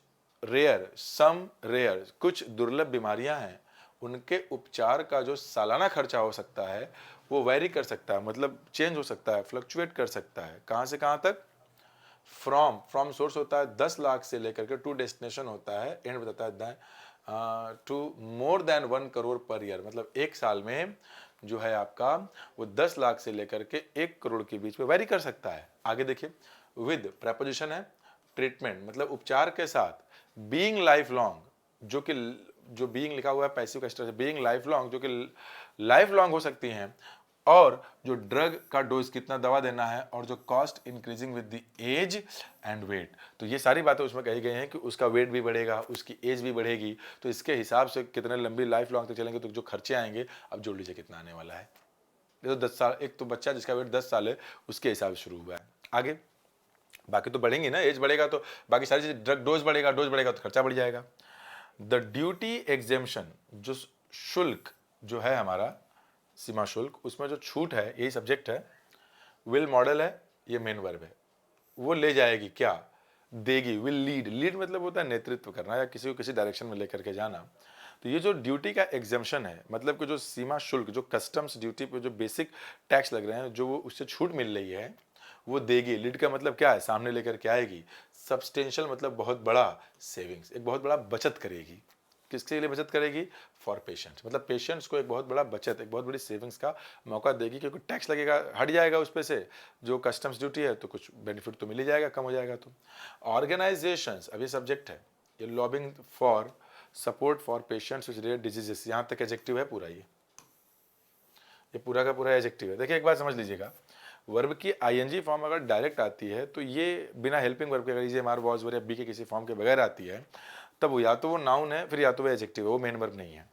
Speaker 1: रेयर, सम रेयर, कुछ दुर्लभ बीमारियां हैं, उनके उपचार का जो सालाना खर्चा हो सकता है वो वेरी कर सकता है, मतलब चेंज हो सकता है, फ्लक्चुएट कर सकता है। कहाँ से कहाँ तक? फ्रॉम सोर्स होता है 10 लाख से लेकर के टू डेस्टिनेशन होता है, एंड बताता है to more than 1 crore per year, मतलब एक साल में जो है आपका वो 10 लाख से लेकर के 1 करोड़ के बीच में वेरी कर सकता है। आगे देखिए, विद प्रेपोजिशन है, ट्रीटमेंट मतलब उपचार के साथ, बीइंग लाइफ लॉन्ग, जो बीइंग लिखा हुआ है पैसिव का स्ट्रक्चर, बीइंग लाइफ लॉन्ग, जो कि लाइफ लॉन्ग हो सकती हैं, और जो ड्रग का डोज कितना दवा देना है, और जो cost increasing with the age and weight. तो ये सारी बातें उसमें कही गई हैं कि उसका वेट भी बढ़ेगा, उसकी एज भी बढ़ेगी, तो इसके हिसाब से कितने लंबी लाइफ लॉन्ग तक चलेंगे, तो जो खर्चे आएंगे अब जोड़ लीजिए कितना आने वाला है। ये तो 10 साल, एक तो बच्चा जिसका वेट 10 साल है उसके हिसाब से शुरू हुआ है। आगे बाकी तो बढ़ेंगे ना, एज बढ़ेगा तो बाकी सारी चीज, ड्रग डोज बढ़ेगा, डोज बढ़ेगा तो खर्चा बढ़ जाएगा। द ड्यूटी एग्जेम्पशन, जो शुल्क जो है हमारा सीमा शुल्क, उसमें जो छूट है, यही सब्जेक्ट है। विल मॉडल है, ये मेन वर्ब है। वो ले जाएगी, क्या देगी? विल लीड, लीड मतलब होता है नेतृत्व करना या किसी को किसी डायरेक्शन में लेकर के जाना। तो ये जो ड्यूटी का एग्जेम्पशन है, मतलब कि जो सीमा शुल्क, जो कस्टम्स ड्यूटी पे जो बेसिक टैक्स लग रहे हैं, जो वो उससे छूट मिल रही है, वो देगी। लीड का मतलब क्या है? सामने लेकर के आएगी। सब्सटेंशियल मतलब बहुत बड़ा, सेविंग्स एक बहुत बड़ा बचत करेगी। किसके लिए बचत करेगी? फॉर पेशेंट्स, मतलब पेशेंट्स को एक बहुत बड़ा बचत, एक बहुत बड़ी सेविंग्स का मौका देगी, क्योंकि टैक्स लगेगा, हट जाएगा उस पे से, जो कस्टम्स ड्यूटी है, तो कुछ बेनिफिट तो मिल ही जाएगा, कम हो जाएगा। तो ऑर्गेनाइजेशंस, अभी सब्जेक्ट है, ये lobbying for support for patients with rare diseases, यहाँ तक एडजेक्टिव है पूरा, ये पूरा का पूरा एडजेक्टिव है। देखिए एक बात समझ लीजिएगा, वर्ब की आईएनजी फॉर्म अगर डायरेक्ट आती है, तो ये बिना हेल्पिंग वर्ब के, अगर is am are was were या बी के किसी फॉर्म के बगैर आती है, तब वो या तो वो नाउन है, फिर या तो वो एडजेक्टिव है, वो मेन वर्ब नहीं है।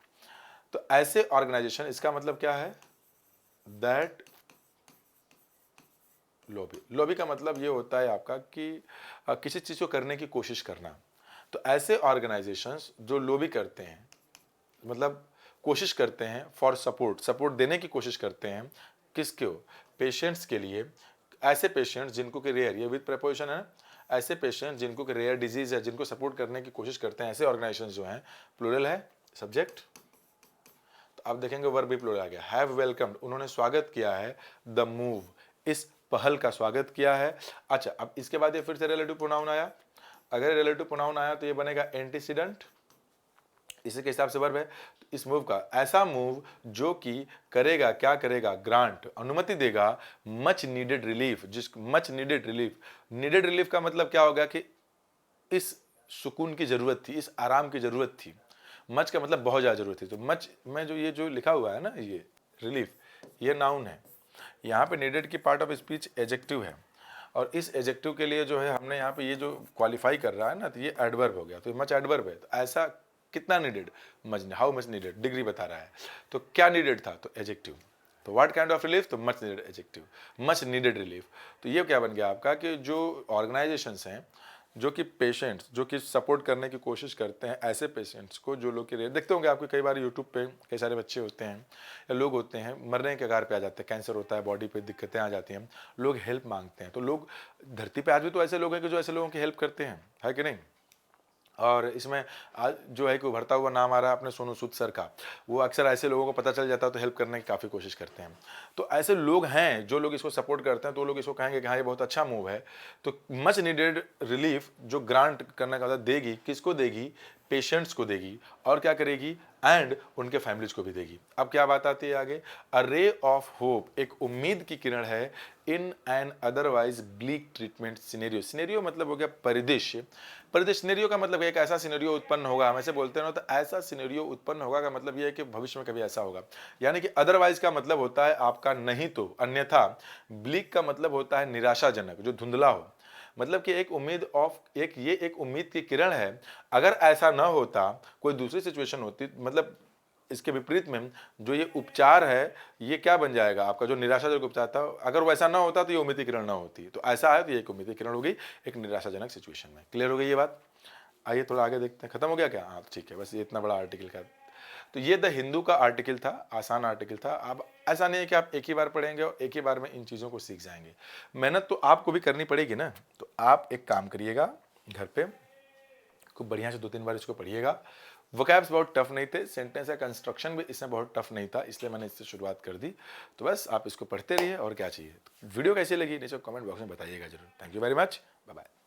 Speaker 1: तो ऐसे ऑर्गेनाइजेशन, इसका मतलब क्या है? दैट लॉबी, लॉबी का मतलब ये होता है आपका कि किसी चीज को करने की कोशिश करना। तो ऐसे ऑर्गेनाइजेशंस जो लॉबी करते हैं, मतलब कोशिश करते हैं फॉर सपोर्ट, सपोर्ट देने की कोशिश करते हैं, किसके? पेशेंट्स के लिए। ऐसे पेशेंट्स जिनको कि रेयर, ये विद प्रेपोजिशन है, ऐसे पेशेंट्स जिनको कि रेयर डिजीज है, जिनको सपोर्ट करने की कोशिश करते हैं, ऐसे ऑर्गेनाइजेशंस जो हैं, प्लूरल है सब्जेक्ट। तो आप देखेंगे वर्ब भी प्लूरल आ गया। हैव वेलकम्ड, उन्होंने स्वागत किया है, द मूव, इस पहल का स्वागत किया है। अच्छा, अब इसके बाद ये फिर से रिलेटिव प्रोनाउन आया। अगर रिलेटिव प्रोनाउन आया तो ये बनेगा एंटीसीडेंट, इसी के हिसाब से वर्ब है। इस मूव का, ऐसा मूव जो कि करेगा, क्या करेगा? ग्रांट, अनुमति देगा, मच नीडेड रिलीफ, जिस much needed relief, needed relief का मतलब क्या होगा कि इस सुकून की जरूरत थी, इस आराम की जरूरत थी। मच का मतलब बहुत ज्यादा जरूरत थी। तो मच में जो ये जो लिखा हुआ है ना, ये रिलीफ, ये नाउन है। यहाँ पे नीडेड की पार्ट ऑफ स्पीच एडजेक्टिव है, और इस एडजेक्टिव के लिए जो है हमने यहाँ पे ये जो क्वालिफाई कर रहा है ना, तो ये एडवर्ब हो गया, तो मच एडवर्ब है। तो ऐसा कितना needed? Much, how much needed, degree बता रहा है। तो क्या नीडेड था? तो एडजेक्टिव। तो व्हाट काइंड ऑफ रिलीफ, तो much needed adjective, much needed relief. तो ये क्या बन गया आपका कि जो ऑर्गेनाइजेशंस हैं जो कि पेशेंट्स जो कि सपोर्ट करने की कोशिश करते हैं ऐसे पेशेंट्स को, जो लोग की देखते होंगे आपके कई बार यूट्यूब पे कई सारे बच्चे होते हैं या लोग होते हैं मरने के कगार पे आ जाते हैं, कैंसर होता है, बॉडी पे दिक्कतें आ जाती हैं, लोग हेल्प मांगते हैं। तो लोग धरती पे आज भी तो ऐसे लोग हैं कि जो ऐसे लोगों की हेल्प करते हैं, है कि नहीं। और इसमें आज जो है कि उभरता हुआ नाम आ रहा है अपने सोनू सूद सर का, वो अक्सर ऐसे लोगों को पता चल जाता है तो हेल्प करने की काफ़ी कोशिश करते हैं। तो ऐसे लोग हैं जो लोग इसको सपोर्ट करते हैं, तो लोग इसको कहेंगे कि हाँ ये बहुत अच्छा मूव है। तो मच नीडेड रिलीफ जो ग्रांट करने का देगी, किसको देगी, पेशेंट्स को देगी, और क्या करेगी, एंड उनके फैमिलीज को भी देगी। अब क्या बात आती है आगे, अ रे ऑफ होप, एक उम्मीद की किरण है in an otherwise bleak treatment scenario. Scenario मतलब हो गया परिदृश्य, परिदृश्य सिनेरियो का मतलब एक ऐसा सिनेरियो उत्पन्न होगा, हम ऐसे बोलते हैं ना, तो ऐसा सिनेरियो उत्पन्न होगा का मतलब ये है कि भविष्य में कभी ऐसा होगा। यानी कि अदरवाइज का मतलब होता है आपका नहीं तो, अन्यथा। ब्लीक का मतलब होता है निराशाजनक, जो धुंधला हो, मतलब कि एक उम्मीद ऑफ ये एक उम्मीद की किरण है। अगर ऐसा ना होता, कोई दूसरी सिचुएशन होती, मतलब इसके विपरीत में जो ये उपचार है ये क्या बन जाएगा आपका, जो निराशाजनक उपचार था, अगर वैसा ना होता तो ये उम्मीद की किरण ना होती। तो ऐसा है तो ये एक उम्मीद की किरण हो गई एक निराशाजनक सिचुएशन में। क्लियर हो गई ये बात। आइए थोड़ा आगे देखते हैं, खत्म हो गया क्या, हाँ ठीक है, बस ये इतना बड़ा आर्टिकल का। तो ये द हिंदू का आर्टिकल था, आसान आर्टिकल था। अब ऐसा नहीं है कि आप एक ही बार पढ़ेंगे और एक ही बार में इन चीज़ों को सीख जाएंगे, मेहनत तो आपको भी करनी पड़ेगी ना। तो आप एक काम करिएगा, घर पे खूब बढ़िया से 2-3 बार इसको पढ़िएगा। वोकैब्स बहुत टफ नहीं थे, सेंटेंस का कंस्ट्रक्शन भी इसमें बहुत टफ नहीं था, इसलिए मैंने इससे शुरुआत कर दी। तो बस आप इसको पढ़ते रहिए, और क्या चाहिए। तो वीडियो कैसी लगी नीचे कमेंट बॉक्स में बताइएगा जरूर। Thank you very much, bye bye.